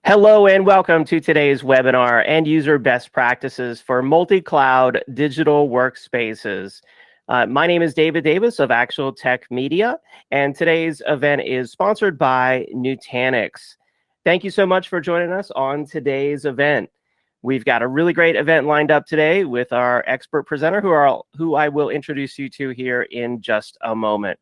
Hello and welcome to today's webinar, End User Best Practices for Multi-Cloud Digital Workspaces. My name is David Davis of Actual Tech Media, and today's event is sponsored by Nutanix. Thank you so much for joining us on today's event. We've got a really great event lined up today with our expert presenter who I will introduce you to here in just a moment.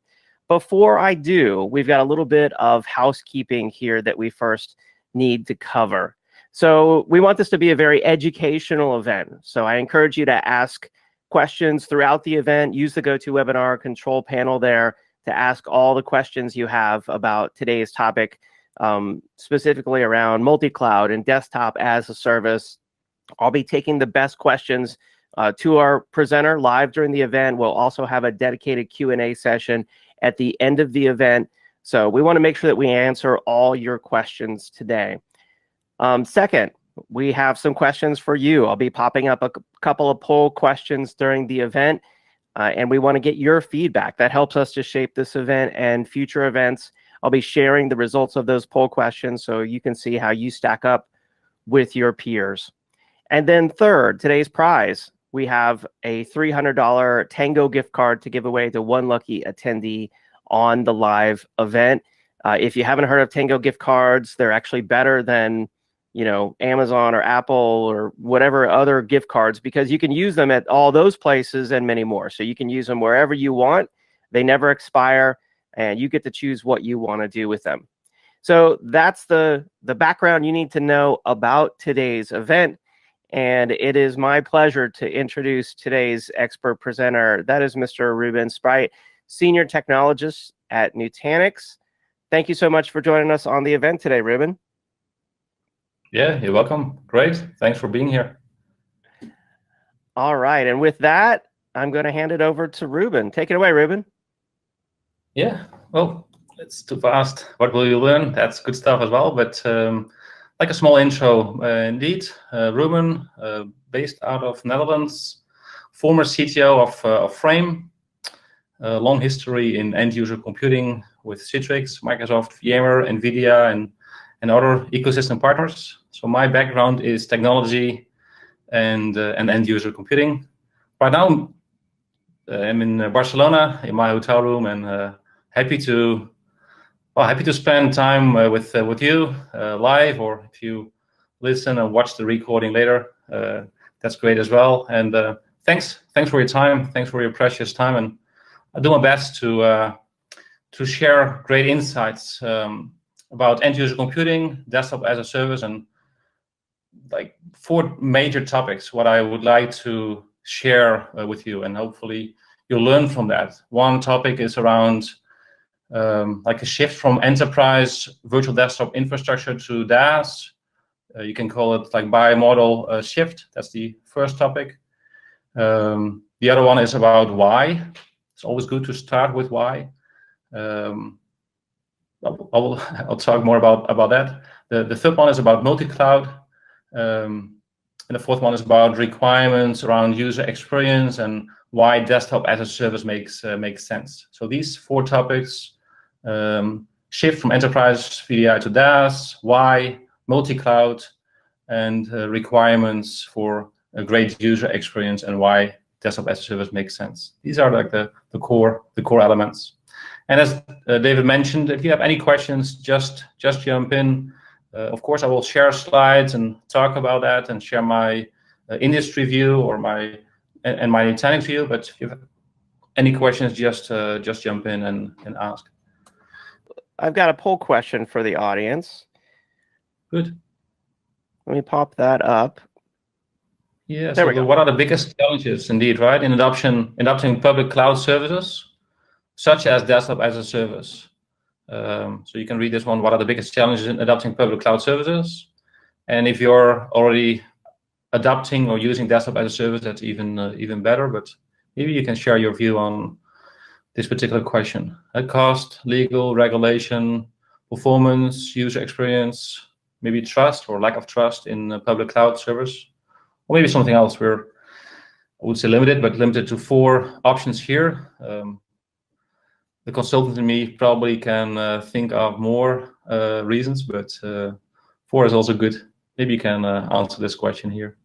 Before I do, we've got a little bit of housekeeping here that we first need to cover. So we want this to be a very educational event. So I encourage you to ask questions throughout the event. Use the GoToWebinar control panel there to ask all the questions you have about today's topic, specifically around multi-cloud and desktop as a service. I'll be taking the best questions to our presenter live during the event. We'll also have a dedicated Q&A session at the end of the event. So we want to make sure that we answer all your questions today. Second, we have some questions for you. I'll be popping up a couple of poll questions during the event, and we want to get your feedback. That helps us to shape this event and future events. I'll be sharing the results of those poll questions so you can see how you stack up with your peers. And then third, today's prize. We have a $300 Tango gift card to give away to one lucky attendee on the live event. If you haven't heard of Tango gift cards, they're actually better than, Amazon or Apple or whatever other gift cards, because you can use them at all those places and many more. So you can use them wherever you want. They never expire, and you get to choose what you want to do with them. So that's the background you need to know about today's event. And it is my pleasure to introduce today's expert presenter. That is Mr. Rubins, Senior Technologist at Nutanix. Thank you so much for joining us on the event today, Ruben. Yeah, you're welcome. Great. Thanks for being here. All right. And with that, I'm going to hand it over to Ruben. Take it away, Ruben. Yeah, well, it's too fast. What will you learn? That's good stuff as well. But like a small intro, indeed, Ruben, based out of Netherlands, former CTO of Frame. Long history in end-user computing with Citrix, Microsoft, VMware, NVIDIA, and other ecosystem partners. So my background is technology and end-user computing. Right now, I'm in Barcelona in my hotel room, and happy to spend time with you live, or if you listen and watch the recording later, that's great as well. And thanks for your time. Thanks for your precious time. And I'll do my best to share great insights about end-user computing, desktop as a service, and like 4 major topics what I would like to share with you, and hopefully you'll learn from that. One topic is around like a shift from enterprise virtual desktop infrastructure to DaaS. You can call it like bi-modal shift. That's the first topic. The other one is about why. It's always good to start with why. I'll talk more about that. The third one is about multi-cloud. And the fourth one is about requirements around user experience and why desktop as a service makes sense. So these 4 topics, shift from enterprise VDI to DaaS, why, multi-cloud, and requirements for a great user experience, and why desktop as a service makes sense. These are like the core elements. And as David mentioned, if you have any questions, just jump in. Of course, I will share slides and talk about that and share my industry view or my Nutanix view. But if you have any questions, just jump in and ask. I've got a poll question for the audience. Good. Let me pop that up. Yeah, so what are the biggest challenges, indeed, right, in adopting public cloud services, such as desktop as a service? So you can read this one. What are the biggest challenges in adopting public cloud services? And if you're already adopting or using desktop as a service, that's even better. But maybe you can share your view on this particular question. Cost, legal, regulation, performance, user experience, maybe trust or lack of trust in public cloud service. Or maybe something else. I would say limited to 4 options here. The consultant in me probably can think of more reasons, but for 4 is also good. Maybe you can answer this question here.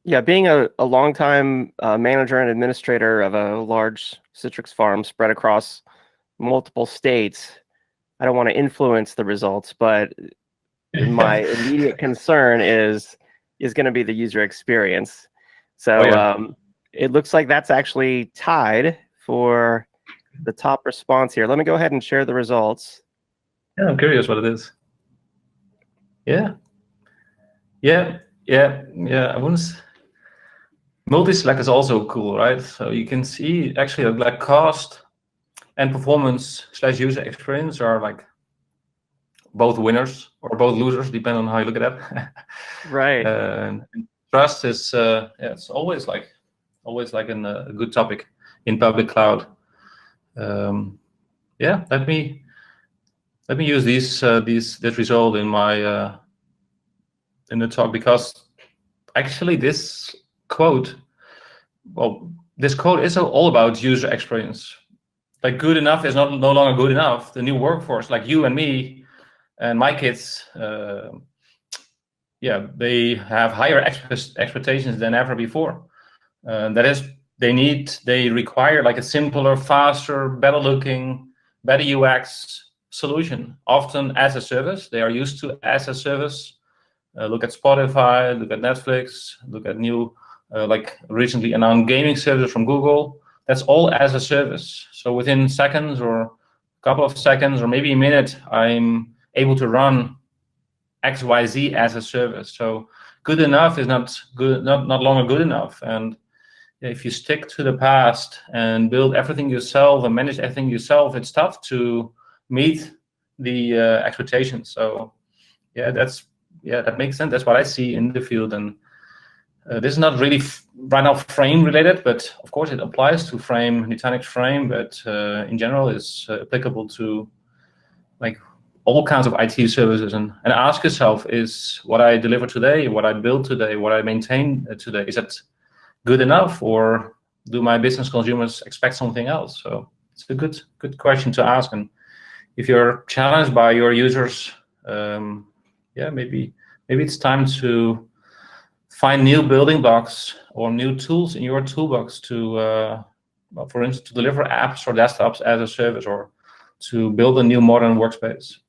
Yeah, being a longtime manager and administrator of a large Citrix farm spread across multiple states, I don't want to influence the results, but my immediate concern is going to be the user experience. So it looks like that's actually tied for the top response here. Let me go ahead and share the results. Yeah, I'm curious what it is. Yeah. I wouldn't. Multi-select is also cool, right? So you can see actually like cost and performance / user experience are like both winners or both losers, depending on how you look at that. Right. And trust is it's always like a good topic in public cloud. Yeah, let me use this result in my in the talk, because actually this quote is all about user experience. Like, good enough is no longer good enough. The new workforce, like you and me and my kids, they have higher expectations than ever before. That is, they require like a simpler, faster, better looking, better UX solution, often as a service. They are used to as a service. Look at Spotify, look at Netflix, look at new, like recently announced gaming service from Google. That's all as a service. So within seconds or a couple of seconds or maybe a minute, I'm able to run XYZ as a service. So good enough is not longer good enough. And if you stick to the past and build everything yourself and manage everything yourself, it's tough to meet the expectations. So that makes sense. That's what I see in the field. And this is not really right now frame related, but of course it applies to frame, Nutanix frame, but in general is applicable to like all kinds of IT services. And ask yourself, is what I deliver today, what I build today, what I maintain today, is that good enough, or do my business consumers expect something else? So it's a good question to ask. And if you're challenged by your users, maybe it's time to find new building blocks or new tools in your toolbox to, for instance, to deliver apps or desktops as a service, or to build a new modern workspace.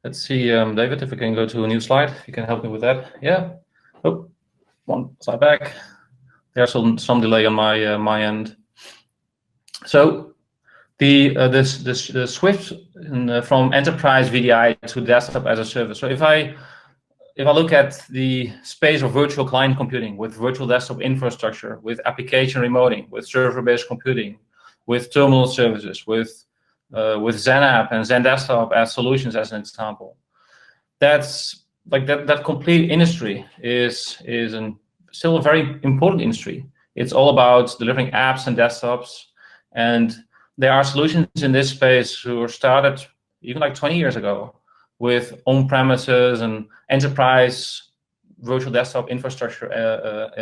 Let's see, David, if we can go to a new slide. If you can help me with that. Yeah. Oh, one slide back. There's some delay on my end. So the switch from enterprise VDI to desktop as a service. So if I look at the space of virtual client computing with virtual desktop infrastructure, with application remoting, with server-based computing, with terminal services, with XenApp and XenDesktop as solutions, as an example, that's like that complete industry is still a very important industry. It's all about delivering apps and desktops, and there are solutions in this space who were started even like 20 years ago with on-premises and enterprise virtual desktop infrastructure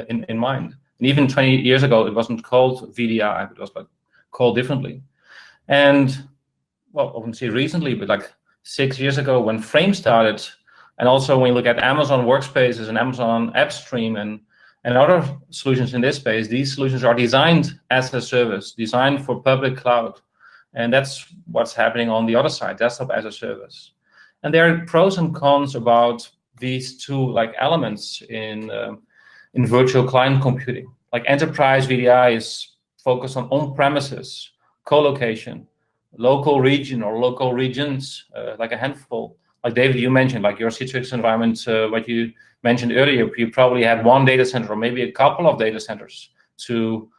in mind. And even 20 years ago, it wasn't called VDI, it was like called differently. And well, I wouldn't say recently, but like 6 years ago when Frame started, and also when you look at Amazon Workspaces and Amazon AppStream and other solutions in this space, these solutions are designed as a service, designed for public cloud. And that's what's happening on the other side, desktop as a service. And there are pros and cons about these two like elements in virtual client computing. Like enterprise VDI is focused on-premises, co-location, local region or local regions, like a handful. Like David, you mentioned, like your Citrix environment, what you mentioned earlier, you probably had one data center or maybe a couple of data centers to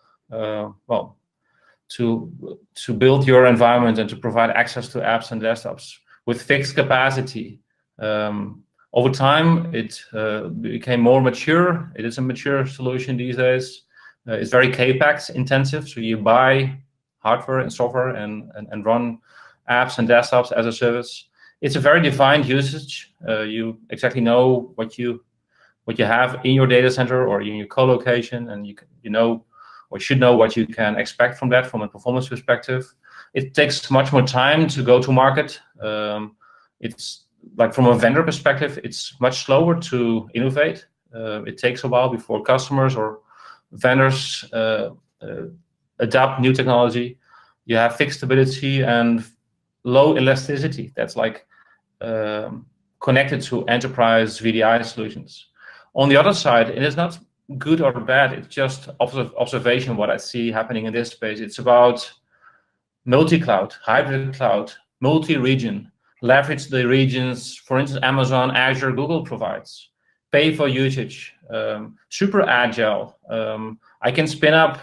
build your environment and to provide access to apps and desktops with fixed capacity. Over time, it became more mature. It is a mature solution these days. It's very CapEx intensive, so you buy hardware and software and run apps and desktops as a service. It's a very defined usage. You exactly know what you have in your data center or in your co-location, and you know or should know what you can expect from that from a performance perspective. It takes much more time to go to market. It's like from a vendor perspective, it's much slower to innovate. It takes a while before customers or vendors adopt new technology. You have fixed stability and low elasticity. That's like connected to enterprise VDI solutions. On the other side, it is not good or bad. It's just observation what I see happening in this space. It's about multi-cloud, hybrid cloud, multi-region. Leverage the regions, for instance, Amazon, Azure, Google provides. Pay for usage, super agile. I can spin up,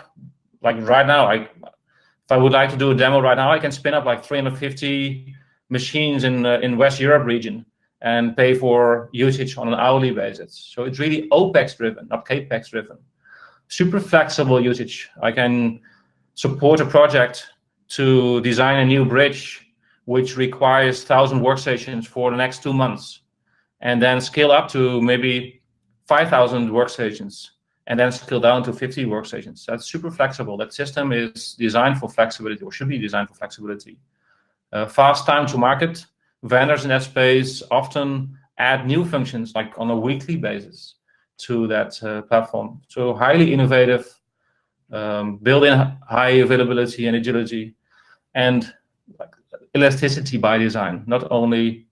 like right now, if I would like to do a demo right now, I can spin up like 350 machines in West Europe region and pay for usage on an hourly basis. So it's really OPEX driven, not CAPEX driven. Super flexible usage. I can support a project to design a new bridge which requires 1,000 workstations for the next 2 months, and then scale up to maybe 5,000 workstations, and then scale down to 50 workstations. That's super flexible. That system is designed for flexibility, or should be designed for flexibility. Fast time to market. Vendors in that space often add new functions, like on a weekly basis, to that platform. So highly innovative, built-in high availability and agility, and elasticity by design. Not only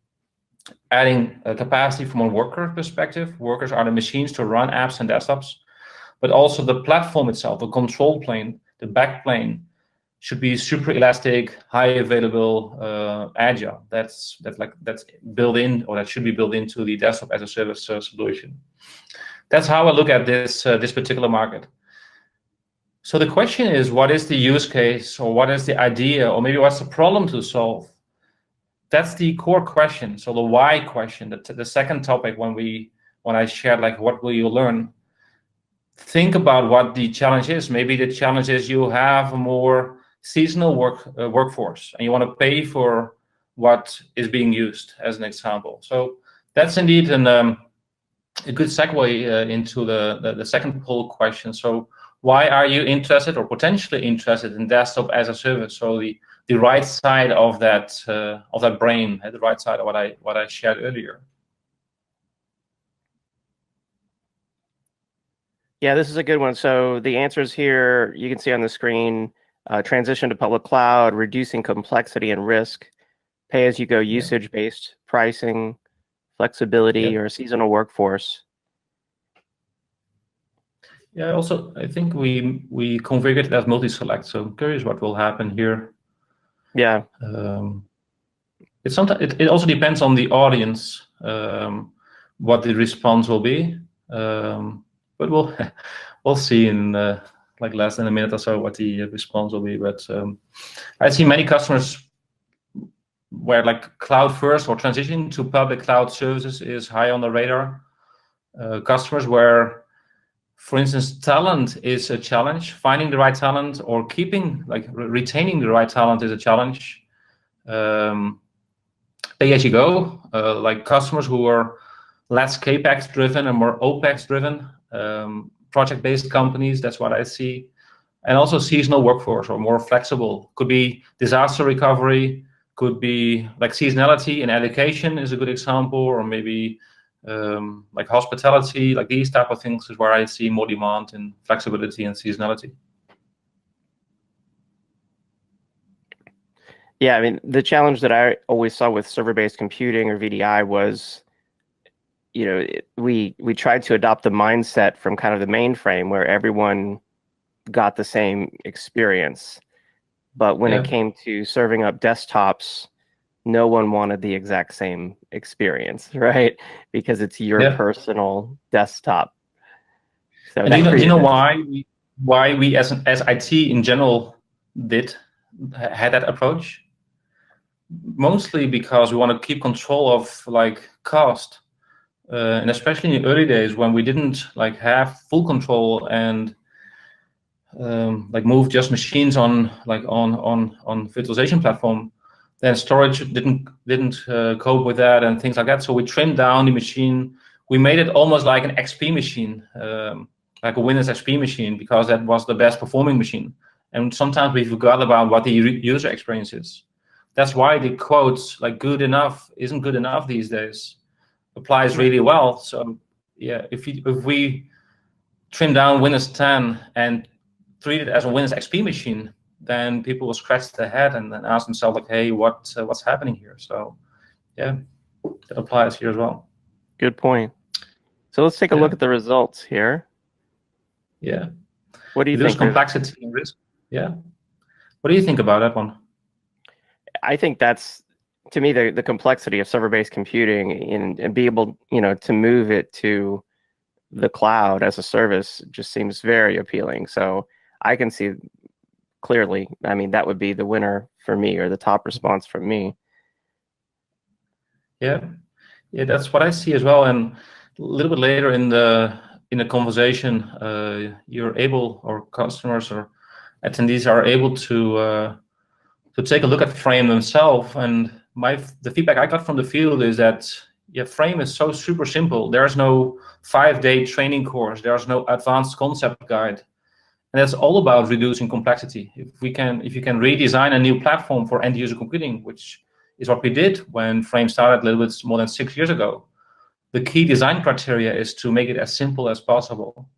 adding capacity from a worker perspective, workers are the machines to run apps and desktops, but also the platform itself, the control plane, the back plane, should be super elastic, high available, agile. That's built in, or that should be built into the desktop as a service solution. That's how I look at this this particular market. So the question is, what is the use case, or what is the idea, or maybe what's the problem to solve? That's the core question. So the why question, the second topic when I shared like what will you learn, think about what the challenge is. Maybe the challenge is you have a more seasonal workforce and you want to pay for what is being used, as an example. So that's indeed a good segue into the second poll question. So why are you interested or potentially interested in desktop as a service? So the right side of that brain, the right side of what I shared earlier. Yeah, this is a good one. So the answers here you can see on the screen: transition to public cloud, reducing complexity and risk, pay-as-you-go usage-based pricing, flexibility, or seasonal workforce. Yeah, also, I think we configured it as multi-select, so I'm curious what will happen here. Yeah. It also depends on the audience, what the response will be. But we'll see in like less than a minute or so what the response will be. But I see many customers where like cloud first or transitioning to public cloud services is high on the radar. Customers where, for instance, talent is a challenge. Finding the right talent or retaining the right talent is a challenge. Pay as you go, like customers who are less CAPEX driven and more OPEX driven, project-based companies, that's what I see. And also seasonal workforce, or more flexible. Could be disaster recovery, could be like seasonality in education is a good example, or maybe like hospitality, like these type of things is where I see more demand in flexibility and seasonality. Yeah, I mean, the challenge that I always saw with server-based computing or VDI was, we tried to adopt the mindset from kind of the mainframe where everyone got the same experience. But when it came to serving up desktops, no one wanted the exact same experience, right? Because it's your personal desktop. So do you know why we as IT in general had that approach? Mostly because we want to keep control of like cost, and especially in the early days when we didn't like have full control and like move just machines on virtualization platform. Then storage didn't cope with that and things like that. So we trimmed down the machine. We made it almost like an XP machine, like a Windows XP machine, because that was the best performing machine. And sometimes we forgot about what the user experience is. that's why the quotes like "good enough" isn't good enough these days applies really well. So yeah, if we trim down Windows 10 and treat it as a Windows XP machine, then people will scratch their head and then ask themselves like, hey, what's happening here? So yeah, that applies here as well. Good point. So let's take a look at the results here. Yeah. What do you Reduce think? complexity and risk. Yeah. What do you think about that one? I think that's, to me, the complexity of server-based computing and be able, to move it to the cloud as a service just seems very appealing. So I can see clearly, I mean, that would be the winner for me, or the top response from me. Yeah, that's what I see as well. And a little bit later in the conversation, you're able, or customers or attendees are able to take a look at Frame themselves. And the feedback I got from the field is that Frame is so super simple. There's no 5-day training course. There's no advanced concept guide. And that's all about reducing complexity. If you can redesign a new platform for end user computing, which is what we did when Frame started a little bit more than 6 years ago, the key design criteria is to make it as simple as possible.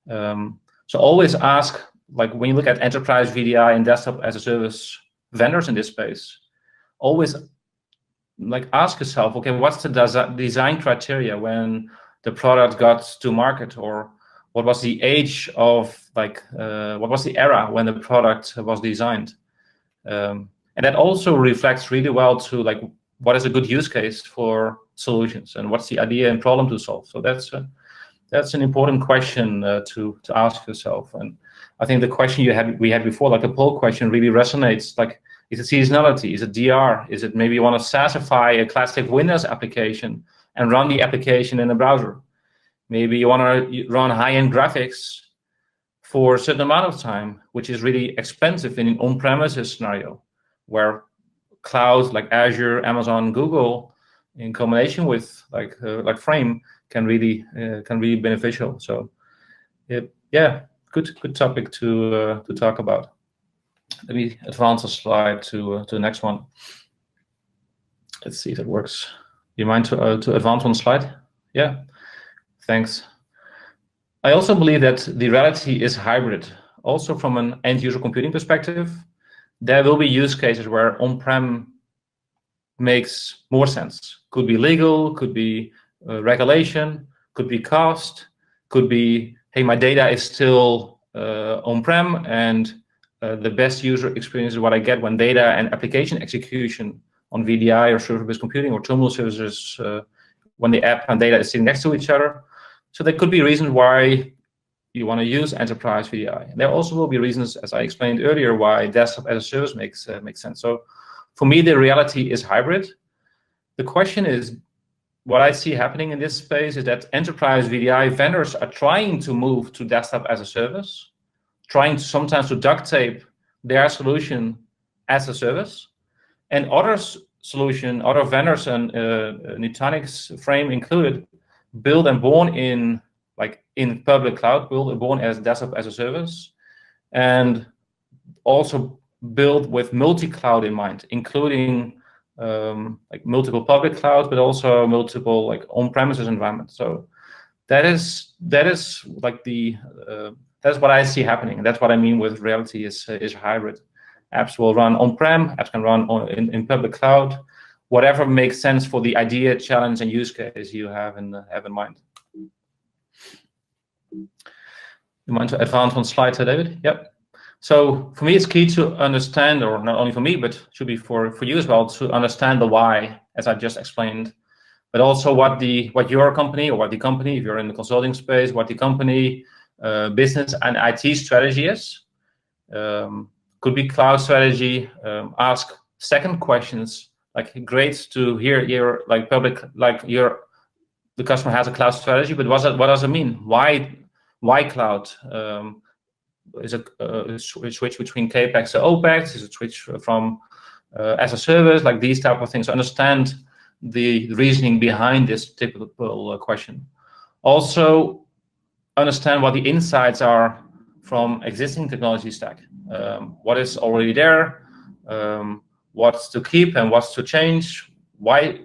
So always ask, like when you look at enterprise VDI and desktop as a service vendors in this space, always like ask yourself, okay, what's the design criteria when the product got to market, or what was the age of what was the era when the product was designed? And that also reflects really well to like what is a good use case for solutions and what's the idea and problem to solve. So that's an important question to ask yourself. And I think the question we had before, like a poll question, really resonates. Like, is it seasonality? Is it DR? Is it maybe you want to SaaSify a classic Windows application and run the application in a browser? Maybe you want to run high-end graphics for a certain amount of time, which is really expensive in an on-premises scenario, where clouds like Azure, Amazon, Google, in combination with like Frame, can really be beneficial. So yeah, good topic to talk about. Let me advance a slide to the next one. Let's see if it works. Do you mind to advance one slide? Yeah, thanks. I also believe that the reality is hybrid. Also from an end user computing perspective, there will be use cases where on-prem makes more sense. Could be legal, could be regulation, could be cost, could be, hey, my data is still on-prem, and the best user experience is what I get when data and application execution on VDI or server-based computing or terminal services, when the app and data is sitting next to each other. So there could be reasons why you want to use enterprise VDI. And there also will be reasons, as I explained earlier, why desktop as a service makes sense. So for me, the reality is hybrid. The question is, what I see happening in this space is that enterprise VDI vendors are trying to move to desktop as a service, trying sometimes to duct tape their solution as a service, and other vendors, and Nutanix Frame included, built and born in public cloud, built and born as desktop as a service, and also built with multi-cloud in mind, including multiple public clouds, but also multiple on-premises environments. So that is like that's what I see happening. And that's what I mean with reality is hybrid. Apps will run on-prem, apps can run in public cloud, whatever makes sense for the idea, challenge, and use case you have in mind. You mind to advance one slide, David? Yep. So for me, it's key to understand, or not only for me, but should be for you as well, to understand the why, as I just explained, but also what your company, or what the company, if you're in the consulting space, what the company business and IT strategy is. Could be cloud strategy. Ask second questions, like great to hear your the customer has a cloud strategy, but what does it mean? Why cloud? Is it a switch between CAPEX to OPEX? Is it switch from as a service? Like these type of things. Understand the reasoning behind this typical question. Also, understand what the insights are from existing technology stack. What is already there? what's to keep and what's to change, why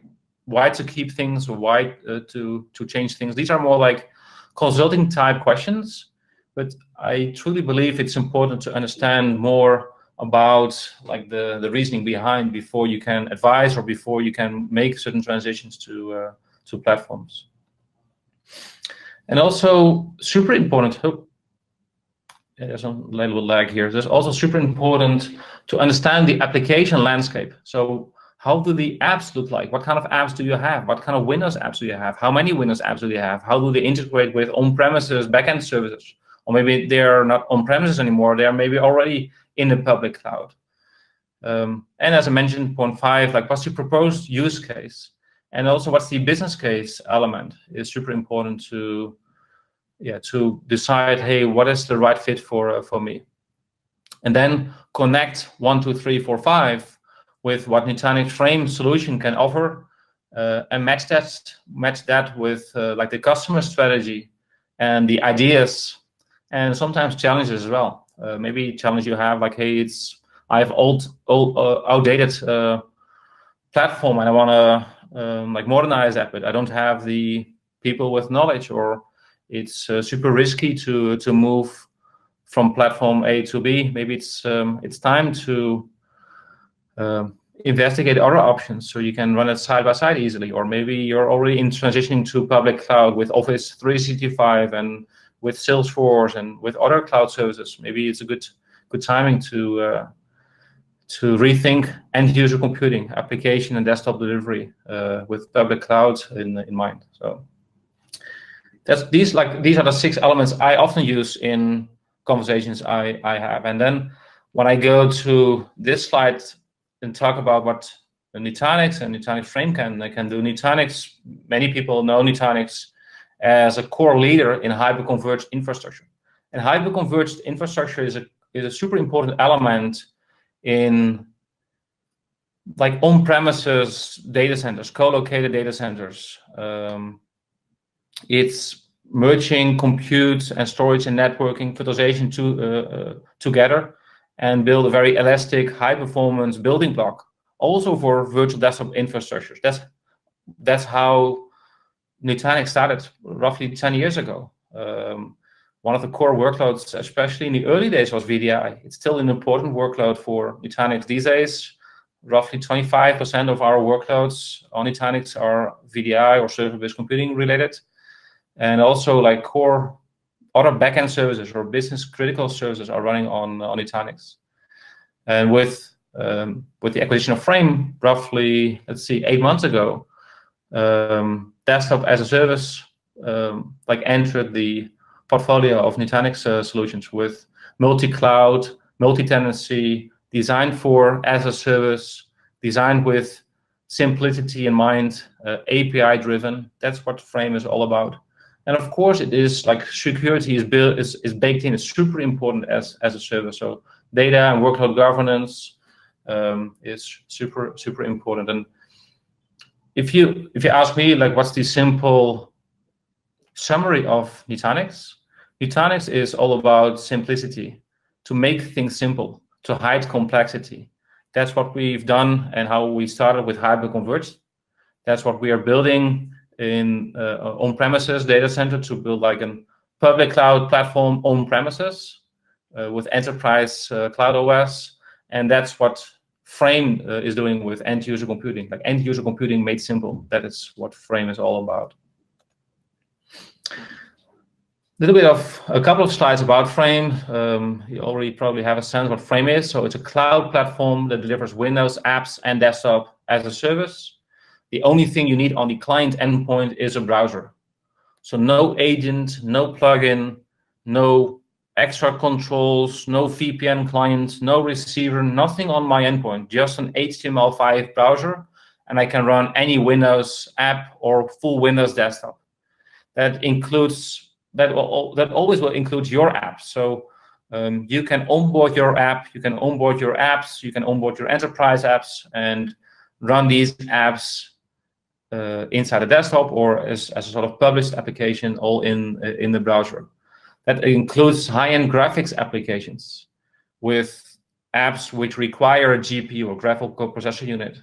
to keep things, or why to change things. These are more like consulting type questions, but I truly believe it's important to understand more about like the reasoning behind before you can advise or before you can make certain transitions to platforms. And also super important, there's a little lag here. There's also super important to understand the application landscape. So how do the apps look like? What kind of apps do you have? What kind of Windows apps do you have? How many Windows apps do you have? How do they integrate with on-premises backend services? Or maybe they're not on-premises anymore. They are maybe already in the public cloud. And as I mentioned, point 5, like what's the proposed use case? And also what's the business case element is super important to decide, hey, what is the right fit for me? And then connect 1, 2, 3, 4, 5 with what Nutanix Frame solution can offer, and match that with like the customer strategy and the ideas, and sometimes challenges as well. Maybe challenge you have like, hey, I have outdated platform and I want to like modernize that, but I don't have the people with knowledge, or it's super risky to move from platform A to B. Maybe it's time to investigate other options so you can run it side by side easily. Or maybe you're already in transitioning to public cloud with Office 365 and with Salesforce and with other cloud services. Maybe it's a good timing to rethink end-user computing, application and desktop delivery with public cloud in mind. So these are the 6 elements I often use in conversations I have. And then when I go to this slide and talk about what Nutanix and Nutanix Frame can do, Nutanix, many people know Nutanix as a core leader in hyperconverged infrastructure. And hyperconverged infrastructure is a super important element in like on-premises data centers, co-located data centers. It's merging compute and storage and networking virtualization together and build a very elastic, high-performance building block, also for virtual desktop infrastructures. That's how Nutanix started roughly 10 years ago. One of the core workloads, especially in the early days, was VDI. It's still an important workload for Nutanix these days. Roughly 25% of our workloads on Nutanix are VDI or server-based computing related. And also like core other backend services or business critical services are running on Nutanix. And with the acquisition of Frame, roughly, 8 months ago, desktop as a service like entered the portfolio of Nutanix solutions with multi-cloud, multi-tenancy, designed for as a service, designed with simplicity in mind, API driven. That's what Frame is all about. And of course, it is like security is baked in. It's super important as a service. So data and workload governance is super important. And if you ask me, like, what's the simple summary of Nutanix? Nutanix is all about simplicity, to make things simple, to hide complexity. That's what we've done and how we started with hyperconverged. That's what we are building in on-premises data center to build like a public cloud platform on-premises with enterprise cloud OS. And that's what Frame is doing with end-user computing, like end-user computing made simple. That is what Frame is all about. A couple of slides about Frame. You already probably have a sense what Frame is. So it's a cloud platform that delivers Windows apps and desktop as a service. The only thing you need on the client endpoint is a browser. So no agent, no plugin, no extra controls, no VPN client, no receiver, nothing on my endpoint, just an HTML5 browser, and I can run any Windows app or full Windows desktop. That always will include your apps. So you can onboard your app, you can onboard your apps, you can onboard your enterprise apps and run these apps inside the desktop or as a sort of published application, all in the browser. That includes high-end graphics applications with apps which require a GPU or graphical processor unit,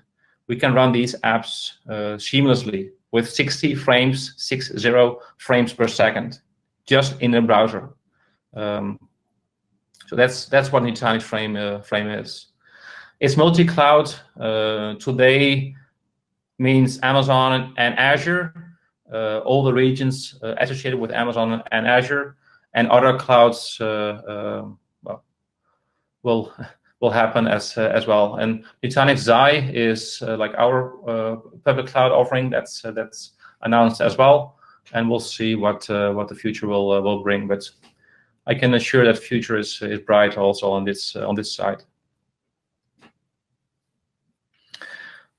we can run these apps seamlessly with 60 frames per second, just in a browser. So that's what Nutanix Frame is. It's multi-cloud. Today means Amazon and Azure, all the regions associated with Amazon and Azure, and other clouds will happen as well. And Nutanix Xi is like our public cloud offering that's announced as well, and we'll see what the future will bring. But I can assure that future is bright also on this side.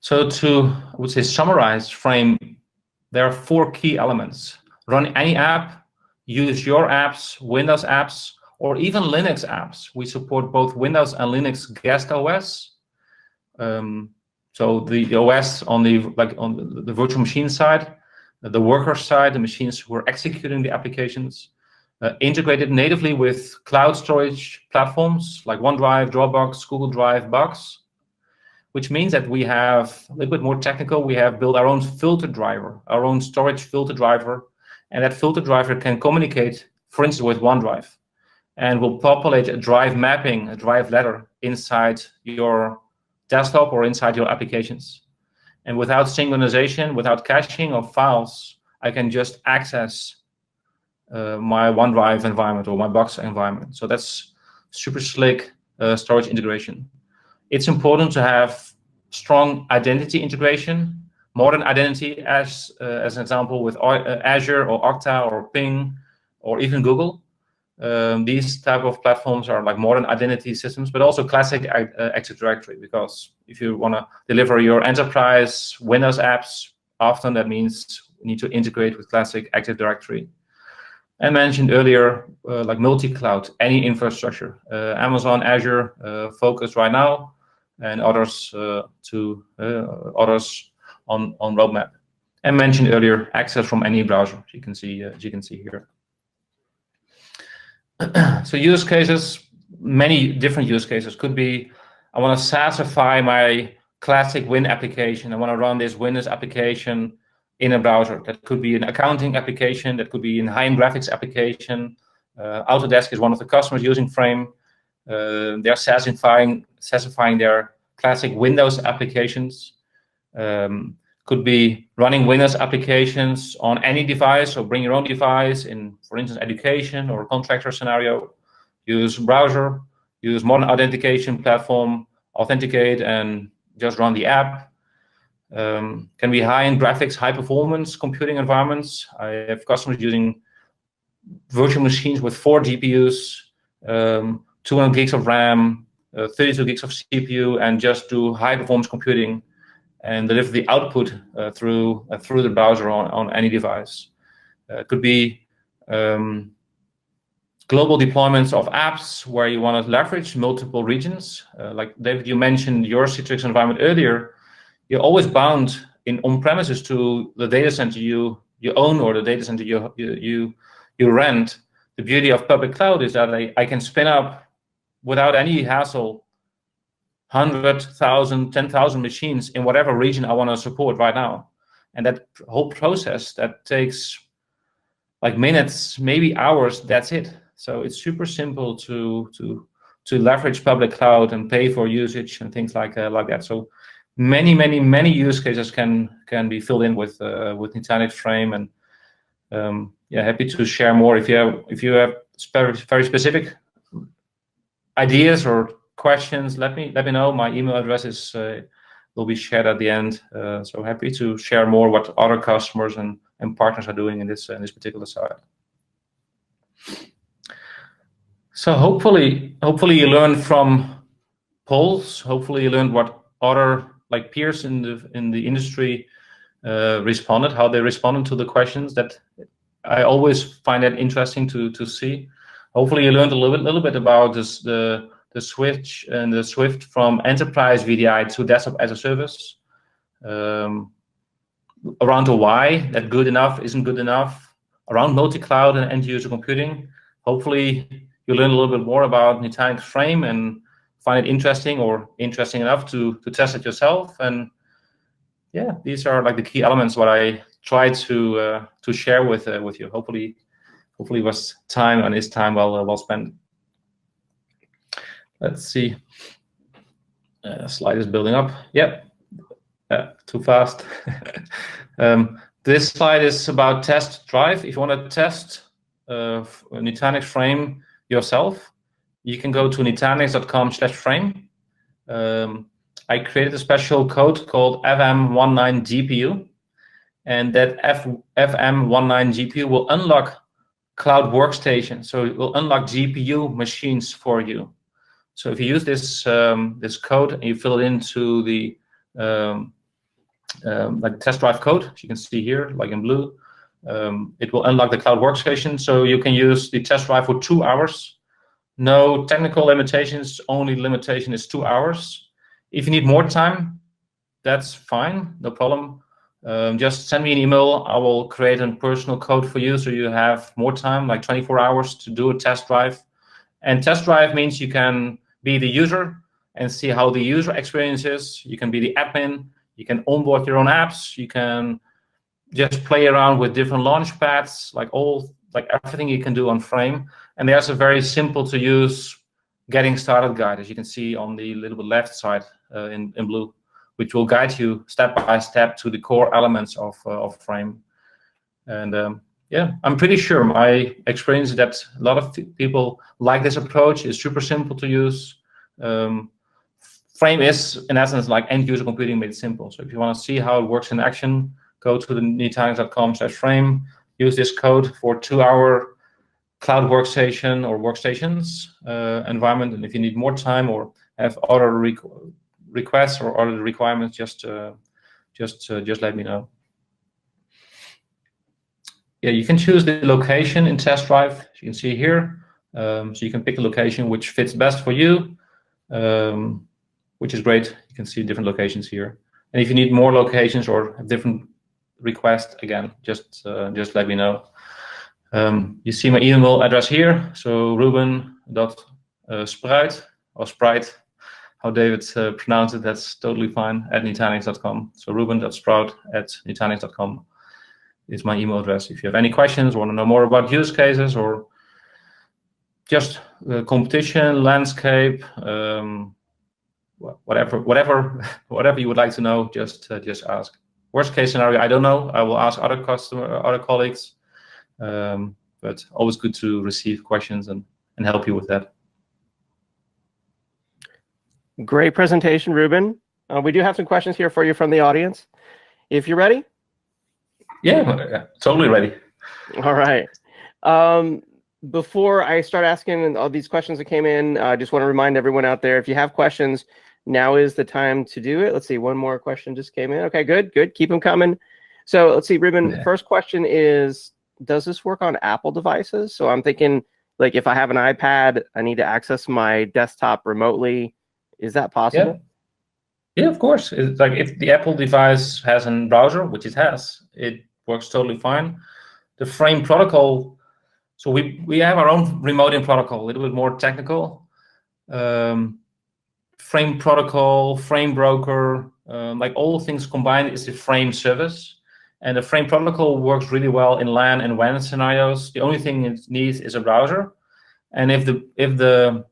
So to, I would say, summarize Frame, there are 4 key elements. Run any app, use your apps, Windows apps, or even Linux apps. We support both Windows and Linux guest OS. So the OS on the virtual machine side, the worker side, the machines who are executing the applications, integrated natively with cloud storage platforms like OneDrive, Dropbox, Google Drive, Box, which means that we have a little bit more technical. We have built our own filter driver, our own storage filter driver, and that filter driver can communicate, for instance, with OneDrive, and will populate a drive mapping, a drive ladder inside your desktop or inside your applications. And without synchronization, without caching of files, I can just access my OneDrive environment or my Box environment. So that's super slick storage integration. It's important to have strong identity integration, modern identity as an example with Azure or Okta or Ping or even Google. These type of platforms are like modern identity systems, but also classic Active Directory, because if you want to deliver your enterprise Windows apps, often that means you need to integrate with classic Active Directory. I mentioned earlier, like multi-cloud, any infrastructure, Amazon, Azure, focus right now, and others others on roadmap. And mentioned earlier, access from any browser. You can see here. So use cases, many different use cases could be, I want to SaaSify my classic Win application. I want to run this Windows application in a browser. That could be an accounting application. That could be a high-end graphics application. Autodesk is one of the customers using Frame. They're SaaSifying their classic Windows applications. Could be running Windows applications on any device, or bring your own device in, for instance, education or contractor scenario. Use browser, use modern authentication platform, authenticate and just run the app. Can be high-end graphics, high-performance computing environments. I have customers using virtual machines with 4 GPUs, 200 gigs of RAM, 32 gigs of CPU, and just do high-performance computing and deliver the output through the browser on any device. Could be global deployments of apps where you want to leverage multiple regions. Like David, you mentioned your Citrix environment earlier. You're always bound in on-premises to the data center you own or the data center you rent. The beauty of public cloud is that I can spin up without any hassle 100,000, 10,000 machines in whatever region I want to support right now. And that whole process, that takes like minutes, maybe hours, that's it. So it's super simple to leverage public cloud and pay for usage and things like that. So many use cases can be filled in with Nutanix Frame, and yeah, happy to share more if you have very specific ideas or questions. Let me know. My email address will be shared at the end. So happy to share more what other customers and partners are doing in this particular side. So hopefully you learned from polls. Hopefully you learned what other like peers in the industry responded, how they responded to the questions. That I always find that interesting to see. Hopefully you learned a little bit about this, the switch and the shift from enterprise VDI to desktop as a service. Around the why that good enough isn't good enough. Around multi-cloud and end-user computing. Hopefully you learn a little bit more about Nutanix Frame and find it interesting or interesting enough to test it yourself. And yeah, these are like the key elements what I try to share with you. Hopefully was time and is time well spent. Let's see. Slide is building up. Yep. Too fast. This slide is about test drive. If you want to test a Nutanix frame yourself, you can go to nutanix.com/frame. I created a special code called FM19GPU, and that FM19GPU will unlock cloud workstation. So it will unlock GPU machines for you. So if you use this this code and you fill it into the like test drive code, as you can see here, like in blue, it will unlock the cloud workstation. So you can use the test drive for 2 hours. No technical limitations, only limitation is 2 hours. If you need more time, that's fine, no problem. Just send me an email. I will create a personal code for you so you have more time, like 24 hours to do a test drive. And test drive means you can be the user and see how the user experience is. You can be the admin. You can onboard your own apps. You can just play around with different launch pads, like everything you can do on Frame. And there's a very simple to use getting started guide, as you can see on the little bit left side in blue, which will guide you step by step to the core elements of Frame. And yeah, I'm pretty sure my experience is that a lot of people like this approach. It's super simple to use. Frame is, in essence, like end-user computing made simple. So if you want to see how it works in action, go to the nutanix.com/frame, use this code for 2-hour cloud workstation or workstations environment. And if you need more time or have other requests or other requirements, just let me know. Yeah, you can choose the location in test drive, as you can see here. So you can pick a location which fits best for you, which is great. You can see different locations here. And if you need more locations or have different requests, again, just let me know. You see my email address here. So ruben.spruit or Sprite, how David pronounced it, that's totally fine, at nutanix.com. So ruben.spruit@nutanix.com is my email address. If you have any questions, want to know more about use cases or just competition, landscape, whatever you would like to know, just ask. Worst case scenario, I don't know. I will ask other colleagues. But always good to receive questions and help you with that. Great presentation, Ruben. We do have some questions here for you from the audience. If you're ready. Yeah, totally ready. All right. Before I start asking all these questions that came in, I just want to remind everyone out there, if you have questions, now is the time to do it. Let's see, one more question just came in. Okay, good. Keep them coming. So let's see, Ruben, Yeah. First question is, does this work on Apple devices? So I'm thinking, like, if I have an iPad, I need to access my desktop remotely. Is that possible? Yeah, of course. It's like if the Apple device has a browser, which it has, it works totally fine. The Frame protocol, so we have our own remoting protocol, a little bit more technical. Frame protocol, Frame broker, like all things combined is the Frame service. And the Frame protocol works really well in LAN and WAN scenarios. The only thing it needs is a browser. And if the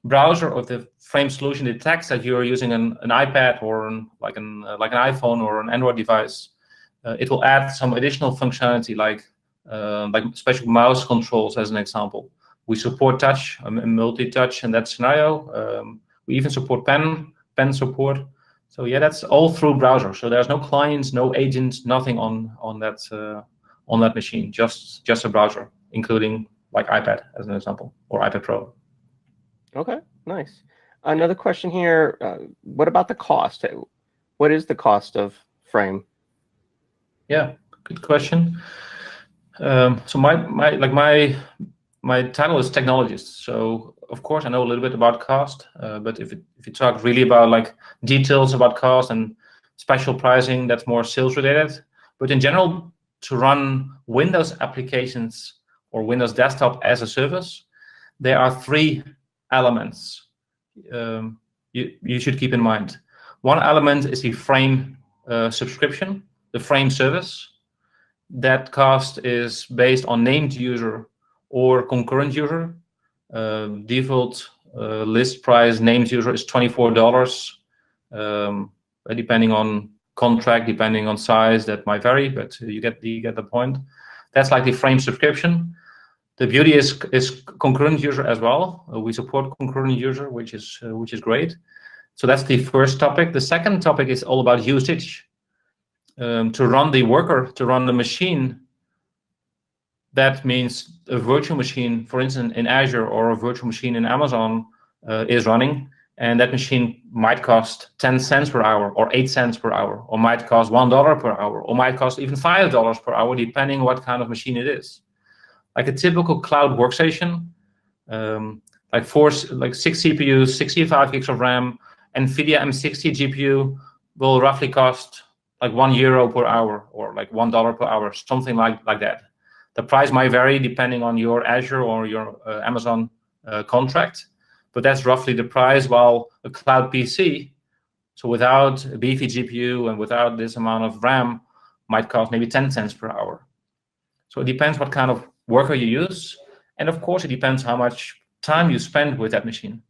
browser or the Frame solution detects that you're using an iPad or like an iPhone or an Android device, it will add some additional functionality like special mouse controls, as an example. We support touch, multi-touch in that scenario. We even support pen support. So yeah, that's all through browser. So there's no clients, no agents, nothing on that machine. Just a browser, including like iPad as an example, or iPad Pro. Okay, nice. Another question here. What about the cost? What is the cost of Frame? Yeah, good question. So my title is technologist. So of course I know a little bit about cost, but if you talk really about like details about cost and special pricing, that's more sales related. But in general, to run Windows applications or Windows Desktop as a service, there are 3 elements. you should keep in mind. One element is the frame subscription, the frame service. That cost is based on named user or concurrent user. Default list price named user is $24. Depending on contract, depending on size, that might vary, but you get the point. That's like the frame subscription. The beauty is concurrent user as well. We support concurrent user, which is great. So that's the first topic. The second topic is all about usage. To run the worker, to run the machine, that means a virtual machine, for instance, in Azure, or a virtual machine in Amazon is running, and that machine might cost 10 cents per hour, or 8 cents per hour, or might cost $1 per hour, or might cost even $5 per hour, depending what kind of machine it is. Like a typical cloud workstation, like 6 CPUs, 65 gigs of RAM, NVIDIA M60 GPU will roughly cost like €1 per hour, or like $1 per hour, something like that. The price might vary depending on your Azure or your Amazon contract, but that's roughly the price. While a cloud PC, so without a beefy GPU and without this amount of RAM, might cost maybe 10 cents per hour. So it depends what kind of worker you use, and of course it depends how much time you spend with that machine.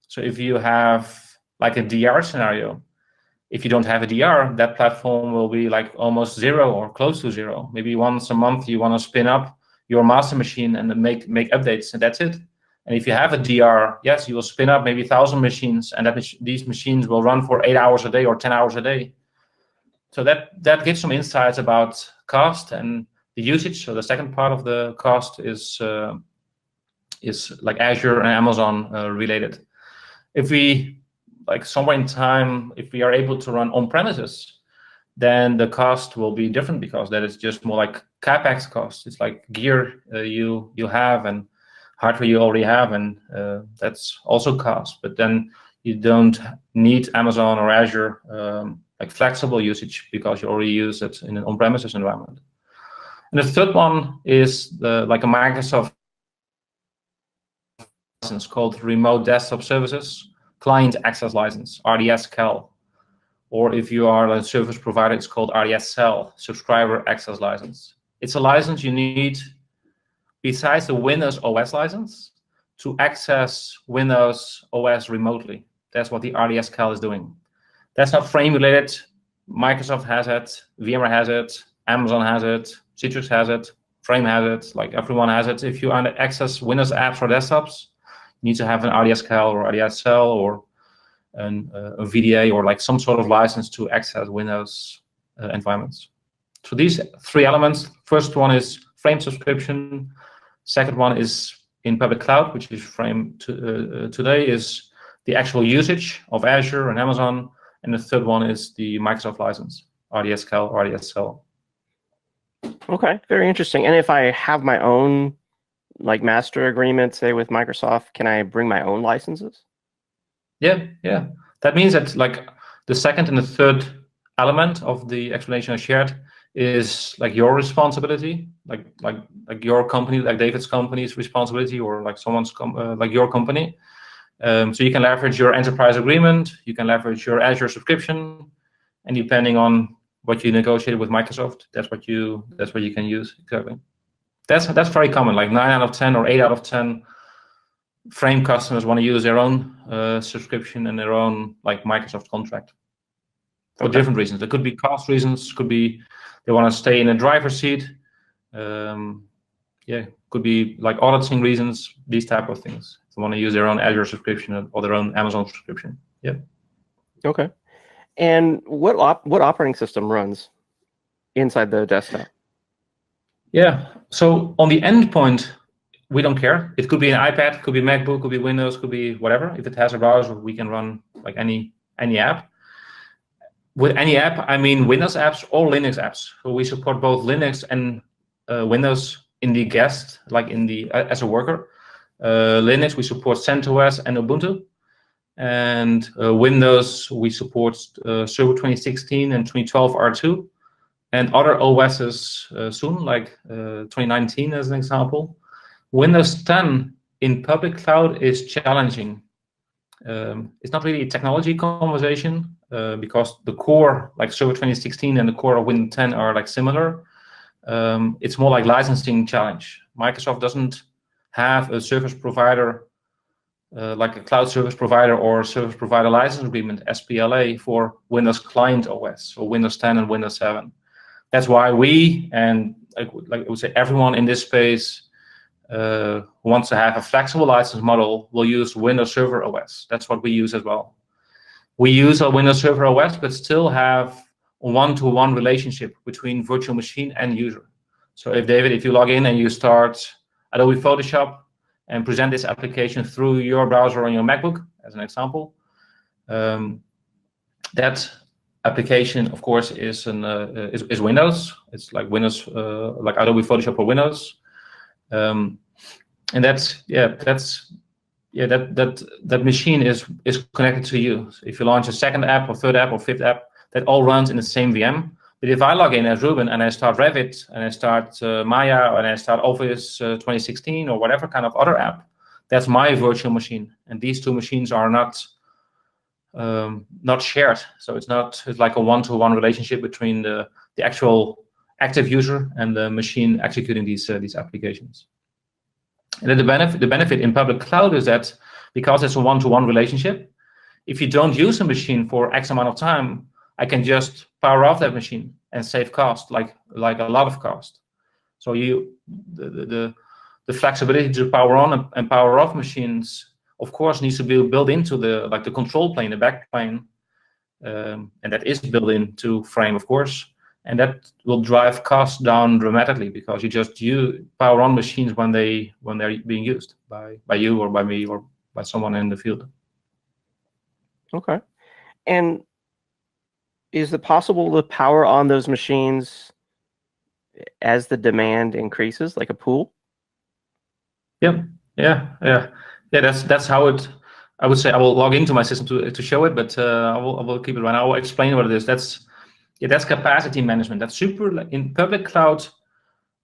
So if you have like a DR scenario, if you don't have a DR, that platform will be like almost zero or close to zero. Maybe once a month you want to spin up your master machine and then make updates, and that's it. And if you have a DR, yes, you will spin up maybe 1,000 machines, and these machines will run for 8 hours a day or 10 hours a day. So that gives some insights about cost and the usage. So the second part of the cost is like Azure and Amazon related. If we like somewhere in time, if we are able to run on-premises, then the cost will be different, because that is just more like CapEx cost. It's like gear you have and hardware you already have, and that's also cost. But then you don't need Amazon or Azure like flexible usage, because you already use it in an on-premises environment. And the third one is like a Microsoft license called Remote Desktop Services Client Access License, RDS-CAL. Or if you are a service provider, it's called RDS-CEL, Subscriber Access License. It's a license you need besides the Windows OS license to access Windows OS remotely. That's what the RDS-CAL is doing. That's not frame related. Microsoft has it, VMware has it, Amazon has it, Citrix has it, Frame has it, like everyone has it. If you want to access Windows apps or desktops, you need to have an RDS-CAL or RDS-CEL or a VDA, or like some sort of license to access Windows environments. So these three elements: first one is frame subscription, second one is in public cloud, which is Frame today, is the actual usage of Azure and Amazon, and the third one is the Microsoft license, RDS-CAL, RDS-CEL. Okay, very interesting. And if I have my own like master agreement, say with Microsoft, can I bring my own licenses? Yeah. That means that like the second and the third element of the explanation I shared is like your responsibility, like your company, like David's company's responsibility, or like someone's like your company. So you can leverage your enterprise agreement, you can leverage your Azure subscription, and depending on what you negotiated with Microsoft, that's what you can use. Exactly. That's very common. Like 9 out of 10 or 8 out of 10 Frame customers want to use their own subscription and their own like Microsoft contract for different reasons. There could be cost reasons. Could be they want to stay in a driver's seat. Could be like auditing reasons. These type of things. They want to use their own Azure subscription or their own Amazon subscription. Yeah. Okay. And what operating system runs inside the desktop? Yeah. So on the endpoint, we don't care. It could be an iPad, could be MacBook, could be Windows, could be whatever. If it has a browser, we can run like any app. With any app, I mean Windows apps or Linux apps. So we support both Linux and Windows in the guest, like in the as a worker. Linux, we support CentOS and Ubuntu. And Windows, we support Server 2016 and 2012 R2. And other OSs soon, like 2019 as an example. Windows 10 in public cloud is challenging. it's not really a technology conversation because the core, like Server 2016 and the core of Windows 10 are like similar. It's more like licensing challenge. Microsoft doesn't have a service provider like a cloud service provider or service provider license agreement, SPLA, for Windows Client OS, or Windows 10 and Windows 7. That's why we, and like I would say everyone in this space who wants to have a flexible license model, will use Windows Server OS. That's what we use as well. We use a Windows Server OS, but still have a one-to-one relationship between virtual machine and user. So if David, if you log in and you start Adobe Photoshop and present this application through your browser on your MacBook, as an example, that application, of course, is Windows. It's like Windows, like Adobe Photoshop for Windows, and that machine is connected to you. So if you launch a second app or third app or fifth app, that all runs in the same VM. But if I log in as Ruben and I start Revit and I start Maya and I start Office 2016 or whatever kind of other app, that's my virtual machine. And these two machines are not shared. So it's like a one-to-one relationship between the actual active user and the machine executing these applications. And then the benefit in public cloud is that because it's a one-to-one relationship, if you don't use a machine for X amount of time, I can just power off that machine and save cost, like a lot of cost. So the flexibility to power on and power off machines, of course, needs to be built into the control plane, the back plane, and that is built into Frame, of course, and that will drive costs down dramatically because you just power on machines when they're being used by you or by me or by someone in the field. Okay, and is it possible to power on those machines as the demand increases, like a pool? Yeah. That's how it. I would say I will log into my system to show it, but I will keep it right now. I will explain what it is. That's capacity management. That's super in public cloud,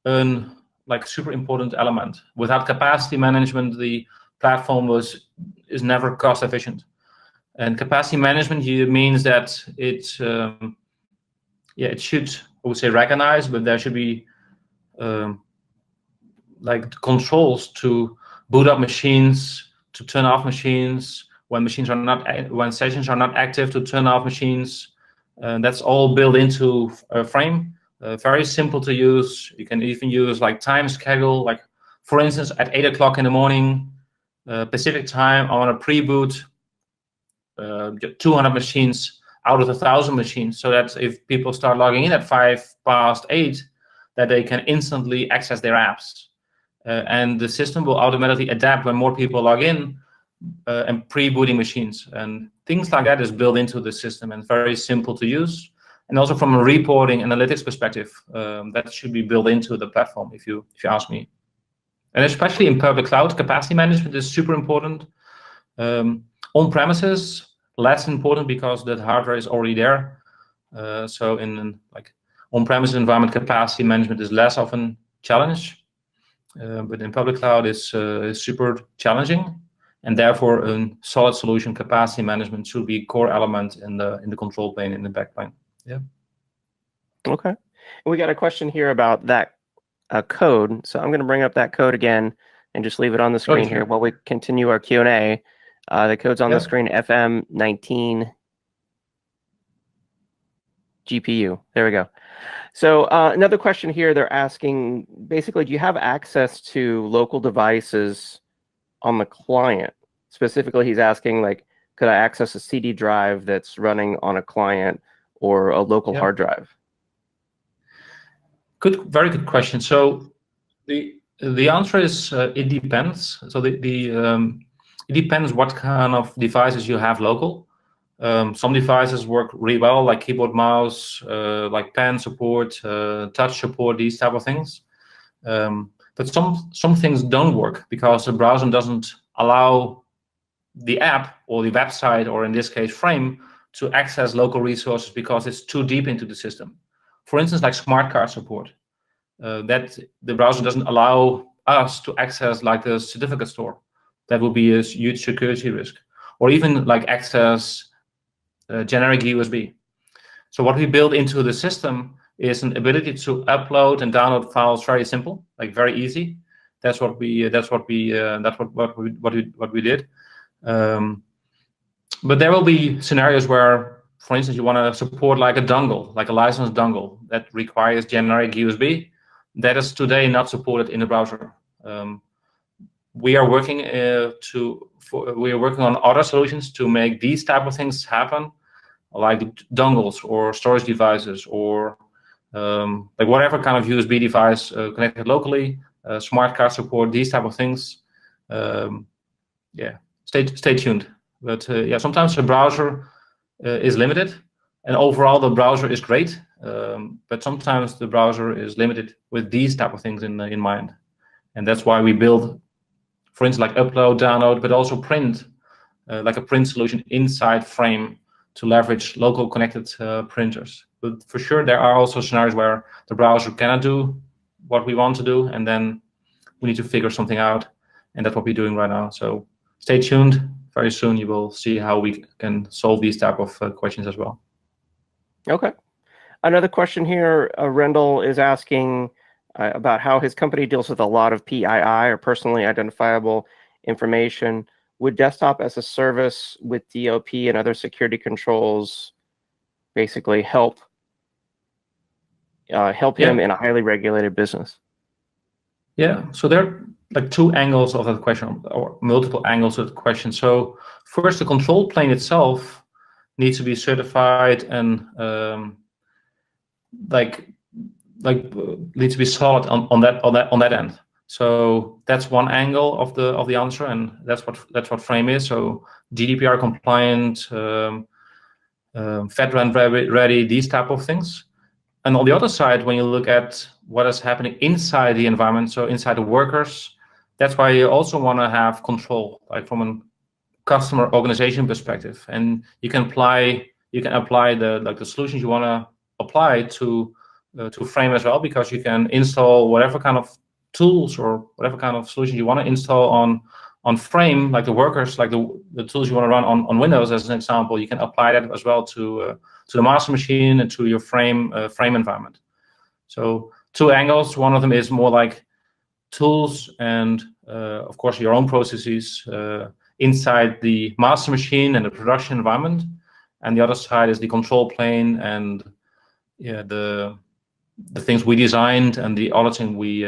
super important element. Without capacity management, the platform is never cost efficient. And capacity management means that it should, I would say, recognize, but there should be controls to boot up machines, to turn off machines when sessions are not active, to turn off machines. That's all built into Frame. Very simple to use. You can even use time schedule. Like for instance, at 8 o'clock in the morning Pacific time, I want to pre-boot 200 machines out of 1,000 machines, so that if people start logging in at 8:05, that they can instantly access their apps, and the system will automatically adapt when more people log in and pre-booting machines, and things like that is built into the system and very simple to use. And also from a reporting analytics perspective, that should be built into the platform, if you ask me. And especially in public cloud, capacity management is super important. On-premises, less important because that hardware is already there. So in on-premises environment, capacity management is less of a challenge. But in public cloud, is super challenging, and therefore a solid solution, capacity management, should be a core element in the control plane, in the backplane. Yeah. Okay. And we got a question here about that code. So I'm going to bring up that code again and just leave it on the screen here while we continue our Q&A. The code's on the screen, FM19 GPU. There we go. So another question here, they're asking, basically, do you have access to local devices on the client? Specifically, he's asking, could I access a CD drive that's running on a client or a local hard drive? Very good question. So the answer is it depends. So it depends what kind of devices you have local. Some devices work really well, like keyboard, mouse, like pen support, touch support, these type of things. But some things don't work because the browser doesn't allow the app or the website, or in this case Frame, to access local resources because it's too deep into the system. For instance, like smart card support, that the browser doesn't allow us to access like a certificate store. That would be a huge security risk. or even like access generic USB. So what we build into the system is an ability to upload and download files very simple, like very easy. That's what we did. But there will be scenarios where, for instance, you want to support like a dongle, like a licensed dongle that requires generic USB. That is today not supported in the browser. We are working on other solutions to make these type of things happen, like dongles or storage devices or like whatever kind of USB device connected locally, smart card support, these type of things. Yeah, stay tuned. But yeah, sometimes the browser is limited, and overall the browser is great. But sometimes the browser is limited with these type of things in mind, and that's why we build, for instance, like upload, download, but also print, like a print solution inside Frame to leverage local connected printers. But for sure, there are also scenarios where the browser cannot do what we want to do, and then we need to figure something out, and that's what we're doing right now. So stay tuned. Very soon you will see how we can solve these type of questions as well. Okay. Another question here, Rendell is asking about how his company deals with a lot of PII, or personally identifiable information. Would desktop as a service with DOP and other security controls basically help him in a highly regulated business? Yeah, so there are like two angles of that question, or multiple angles of the question. So first, the control plane itself needs to be certified and needs to be solid on that end. So that's one angle of the answer, and that's what Frame is. So GDPR compliant, FedRAMP ready, these type of things. And on the other side, when you look at what is happening inside the environment, so inside the workers, that's why you also want to have control, like from a customer organization perspective, and you can apply the solutions you want to apply to Frame as well, because you can install whatever kind of tools or whatever kind of solution you want to install on Frame, like the workers, like the tools you want to run on Windows as an example. You can apply that as well to the master machine and to your Frame environment. So two angles. One of them is more like tools and of course your own processes inside the master machine and the production environment, and the other side is the control plane and the things we designed and the auditing we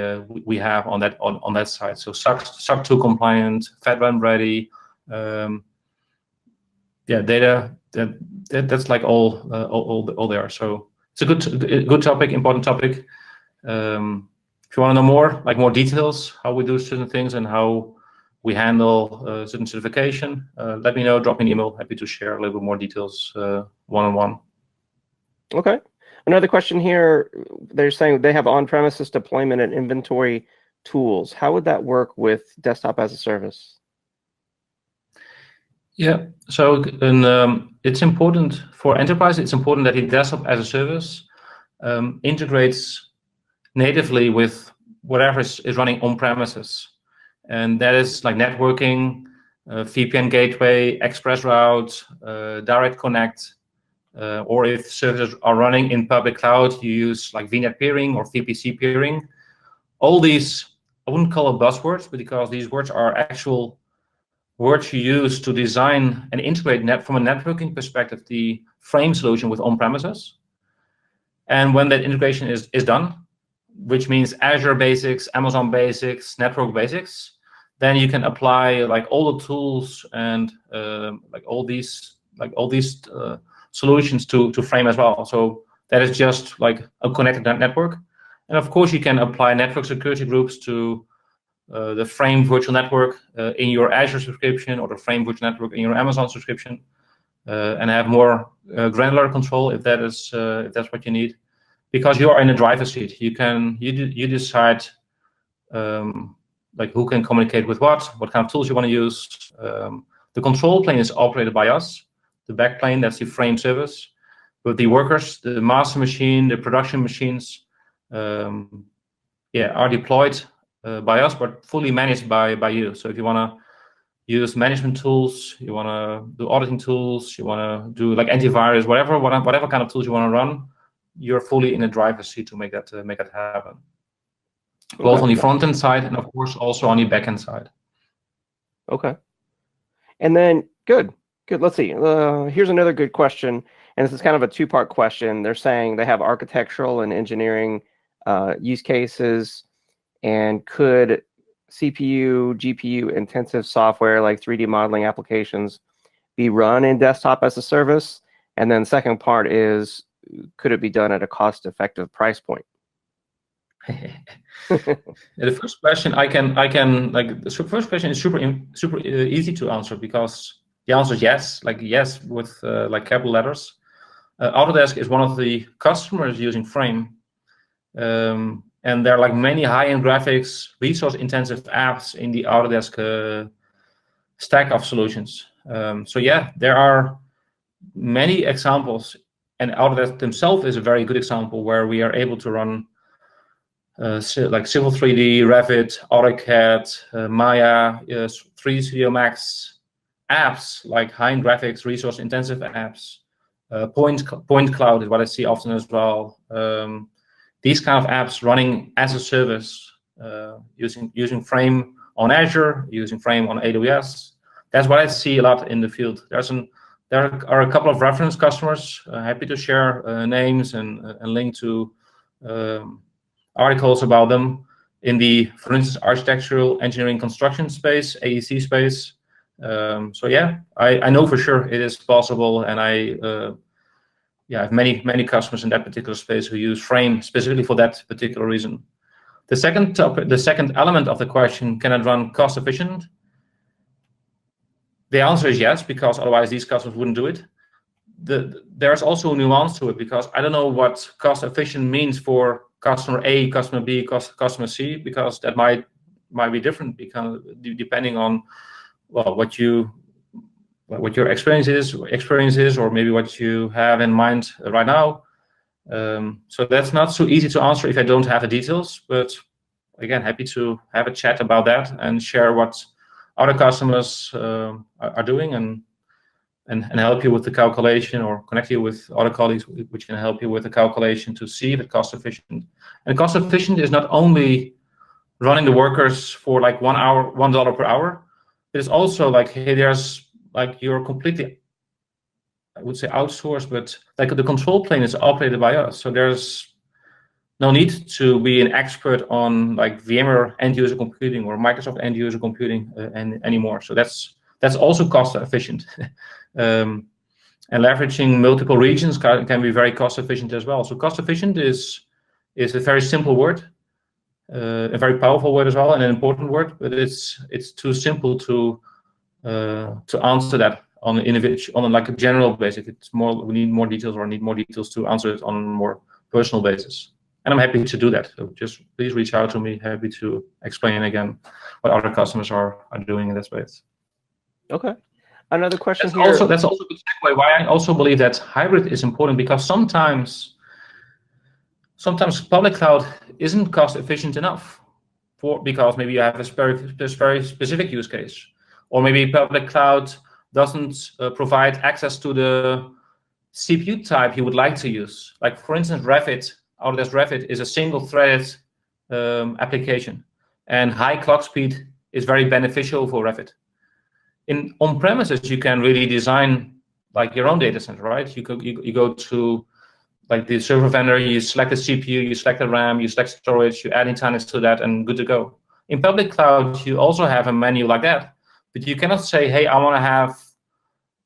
have on that side. So SOC 2 compliant, FedRAMP ready, data. That's like all there. So it's a good topic, important topic. If you want to know more details, how we do certain things and how we handle certain certification, let me know. Drop me an email. Happy to share a little bit more details one-on-one. Okay. Another question here, they're saying they have on-premises deployment and inventory tools. How would that work with desktop as a service? Yeah, so it's important for enterprise. It's important that the desktop as a service integrates natively with whatever is running on premises, and that is like networking, VPN gateway, express route, direct connect. Or if services are running in public cloud, you use like VNet peering or VPC peering. All these, I wouldn't call it buzzwords, but because these words are actual words you use to design and integrate from a networking perspective the Frame solution with on-premises. And when that integration is done, which means Azure basics, Amazon basics, network basics, then you can apply like all the tools and all these solutions to Frame as well. So that is just like a connected network. And of course, you can apply network security groups to the Frame virtual network in your Azure subscription, or the Frame virtual network in your Amazon subscription, and have more granular control if that's what you need. Because you are in the driver's seat, you decide like who can communicate with what kind of tools you want to use. The control plane is operated by us. The back plane, that's the Frame service. But the workers, the master machine, the production machines, are deployed by us, but fully managed by you. So if you want to use management tools, you want to do auditing tools, you want to do like antivirus, whatever kind of tools you want to run, you're fully in the driver's seat to make that happen. Both on the front end side and of course also on the back end side. Okay. And then good. Let's see. Here's another good question, and this is kind of a two-part question. They're saying they have architectural and engineering use cases, and could CPU, GPU intensive software like 3D modeling applications be run in desktop as a service? And then second part is, could it be done at a cost-effective price point? The first question the first question is super easy to answer, because the answer is yes, like yes with like capital letters. Autodesk is one of the customers using Frame, and there are like many high-end graphics, resource-intensive apps in the Autodesk stack of solutions. So yeah, there are many examples, and Autodesk themselves is a very good example where we are able to run like Civil 3D, Revit, AutoCAD, Maya, 3D Studio Max apps, like high-end graphics, resource-intensive apps. Point cloud is what I see often as well. These kind of apps running as a service, using Frame on Azure, using Frame on AWS. That's what I see a lot in the field. There are a couple of reference customers. Happy to share names and link to articles about them in the, for instance, architectural, engineering, construction space, AEC space. So yeah, I know for sure it is possible, and I have many customers in that particular space who use Frame specifically for that particular reason. The second element of the question, can it run cost efficient? The answer is yes, because otherwise these customers wouldn't do it. There's also a nuance to it, because I don't know what cost efficient means for customer A, customer B, customer C, because that might be different, because depending on what your experience is, or maybe what you have in mind right now. So that's not so easy to answer if I don't have the details. But again, happy to have a chat about that and share what other customers are doing, and help you with the calculation, or connect you with other colleagues which can help you with the calculation to see if it's cost efficient. And cost efficient is not only running the workers for like $1 per hour. It is also like, hey, there's like, you're completely, I would say outsourced, but like the control plane is operated by us. So there's no need to be an expert on like VMware end user computing or Microsoft end user computing anymore. So that's also cost efficient. And leveraging multiple regions can be very cost efficient as well. So cost efficient is a very simple word, a very powerful word as well, and an important word, but it's too simple to answer that on like a general basis. It's more, we need more details, or need more details to answer it on a more personal basis. And I'm happy to do that. So just please reach out to me. Happy to explain again what other customers are doing in that space. Okay. Another question here. That's also a good segue. Why I also believe that hybrid is important, because sometimes public cloud isn't cost efficient enough, because maybe you have a very specific use case, or maybe public cloud doesn't provide access to the CPU type you would like to use. Like for instance, Revit, Autodesk Revit is a single-threaded application, and high clock speed is very beneficial for Revit. In on-premises, you can really design like your own data center, right? You go to like the server vendor, you select the CPU, you select the RAM, you select storage, you add Nutanix to that, and good to go. In public cloud, you also have a menu like that, but you cannot say, hey, I want to have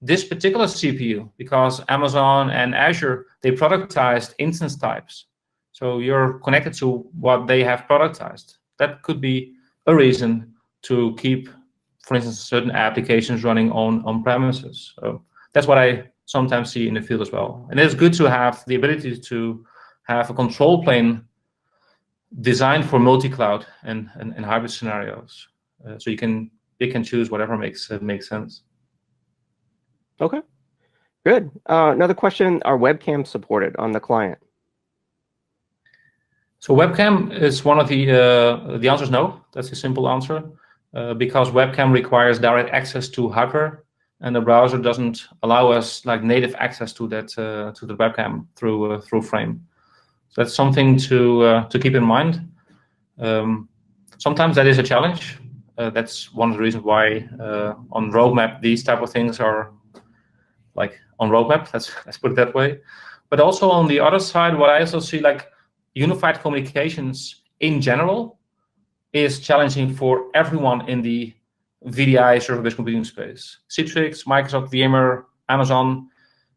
this particular CPU, because Amazon and Azure, they productized instance types. So you're connected to what they have productized. That could be a reason to keep, for instance, certain applications running on premises. So that's what I sometimes see in the field as well. And it's good to have the ability to have a control plane designed for multi-cloud and hybrid scenarios. So you can choose whatever makes sense. Okay, good. Another question: are webcams supported on the client? So webcam is one of the answer is no. That's a simple answer. because Webcam requires direct access to hardware, and the browser doesn't allow us like native access to that to the Webcam through Frame. So that's something to keep in mind. Sometimes that is a challenge. That's one of the reasons why on roadmap these type of things are like on roadmap. Let's put it that way. But also on the other side, what I also see, like unified communications in general is challenging for everyone in the VDI server-based computing space. Citrix, Microsoft, VMware, Amazon,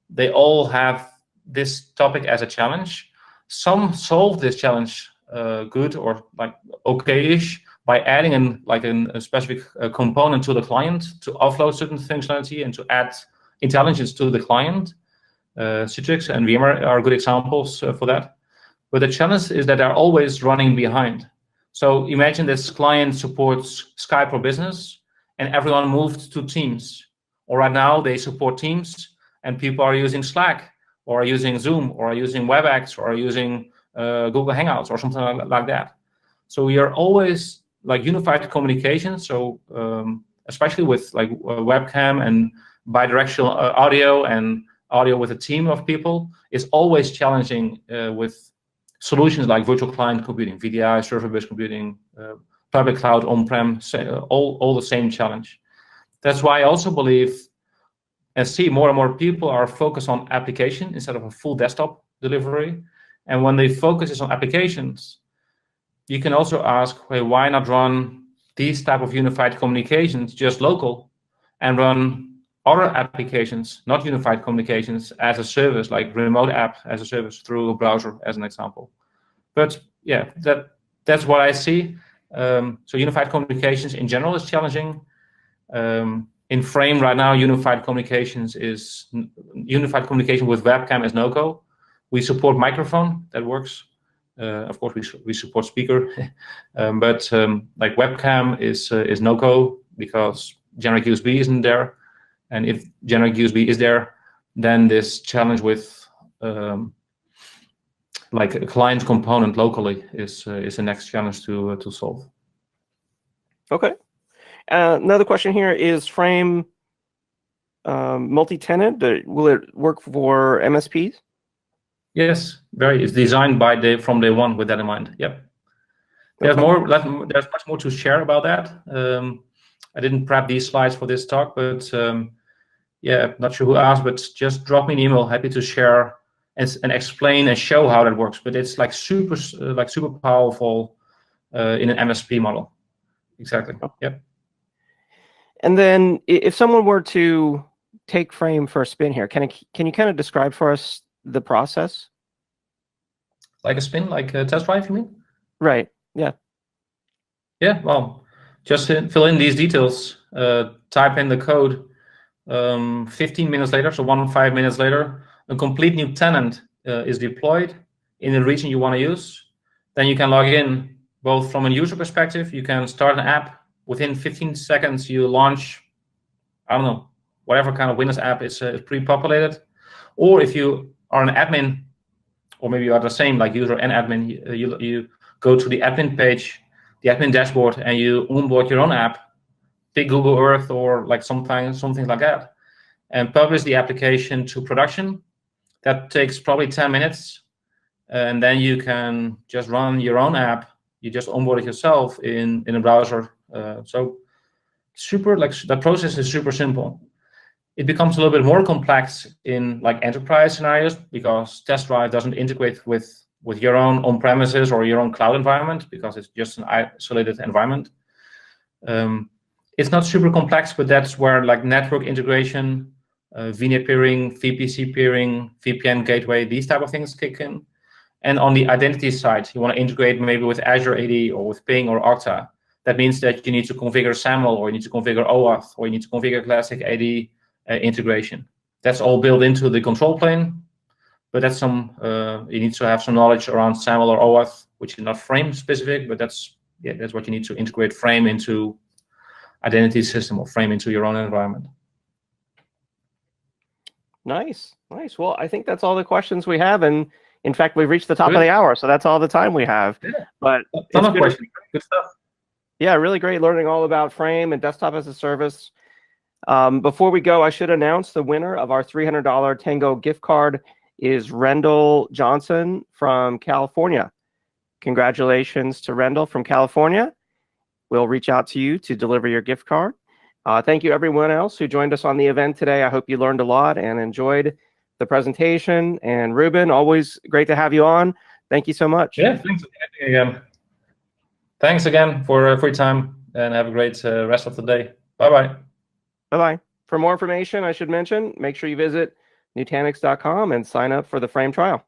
they all have this topic as a challenge. Some solve this challenge good or like okay-ish by adding a specific component to the client to offload certain functionality and to add intelligence to the client. Citrix and VMware are good examples for that. But the challenge is that they're always running behind. So imagine this client supports Skype for Business, and everyone moved to Teams. Or right now they support Teams, and people are using Slack, or are using Zoom, or are using WebEx, or are using Google Hangouts, or something like that. So we are always like unified communication. So especially with like Webcam and bidirectional audio and audio with a team of people is always challenging with solutions like virtual client computing, VDI, server-based computing, public cloud, on-prem, all the same challenge. That's why I also believe and see more and more people are focused on application instead of a full desktop delivery. And when they focus is on applications, you can also ask, hey, why not run these type of unified communications just local and run other applications, not unified communications, as a service, like remote app as a service through a browser, as an example. But yeah, that's what I see. So unified communications in general is challenging. In Frame right now, unified communication with Webcam is no-go. We support microphone, that works. Of course, we support speaker, but like Webcam is no-go because generic USB isn't there. And if generic USB is there, then this challenge with like a client component locally is the next challenge to solve. Okay. Another question here is Frame multi-tenant. Will it work for MSPs? Yes, very. It's designed from day one with that in mind. Yep. There's Okay. There's much more to share about that. I didn't prep these slides for this talk, but yeah, not sure who asked, but just drop me an email. Happy to share and explain and show how that works. But it's like super powerful in an MSP model. Exactly. Yep. And then if someone were to take Frame for a spin here, can you kind of describe for us the process? Like a spin, like a test drive, you mean? Right. Yeah. Yeah. Well, just fill in these details. Type in the code. 15 minutes later, so 5 minutes later, a complete new tenant is deployed in the region you want to use. Then you can log in both from a user perspective. You can start an app. Within 15 seconds, you launch, I don't know, whatever kind of Windows app is pre-populated. Or if you are an admin, or maybe you are the same, like user and admin, you go to the admin page, the admin dashboard, and you onboard your own app, pick Google Earth or like something like that, and publish the application to production. That takes probably 10 minutes. And then you can just run your own app. You just onboard it yourself in a browser. So that process is super simple. It becomes a little bit more complex in like enterprise scenarios because Test Drive doesn't integrate with your own on-premises or your own cloud environment because it's just an isolated environment. It's not super complex, but that's where like network integration, VNet peering, VPC peering, VPN gateway, these type of things kick in. And on the identity side, you want to integrate maybe with Azure AD or with Ping or Okta. That means that you need to configure SAML, or you need to configure OAuth, or you need to configure classic AD integration. That's all built into the control plane, but that's you need to have some knowledge around SAML or OAuth, which is not Frame specific, but that's what you need to integrate Frame into identity system or Frame into your own environment. Nice. Well, I think that's all the questions we have, and in fact, we've reached the top of the hour, so that's all the time we have. Yeah. But ton of questions. Good stuff. Yeah, really great learning all about Frame and desktop as a service. Before we go, I should announce the winner of our $300 Tango gift card is Rendell Johnson from California. Congratulations to Rendell from California. We'll reach out to you to deliver your gift card. Thank you everyone else who joined us on the event today. I hope you learned a lot and enjoyed the presentation. And Ruben, always great to have you on. Thank you so much. Yeah, thanks again. Thanks again for your time, and have a great rest of the day. Bye-bye. Bye-bye. For more information, I should mention, make sure you visit Nutanix.com and sign up for the Frame trial.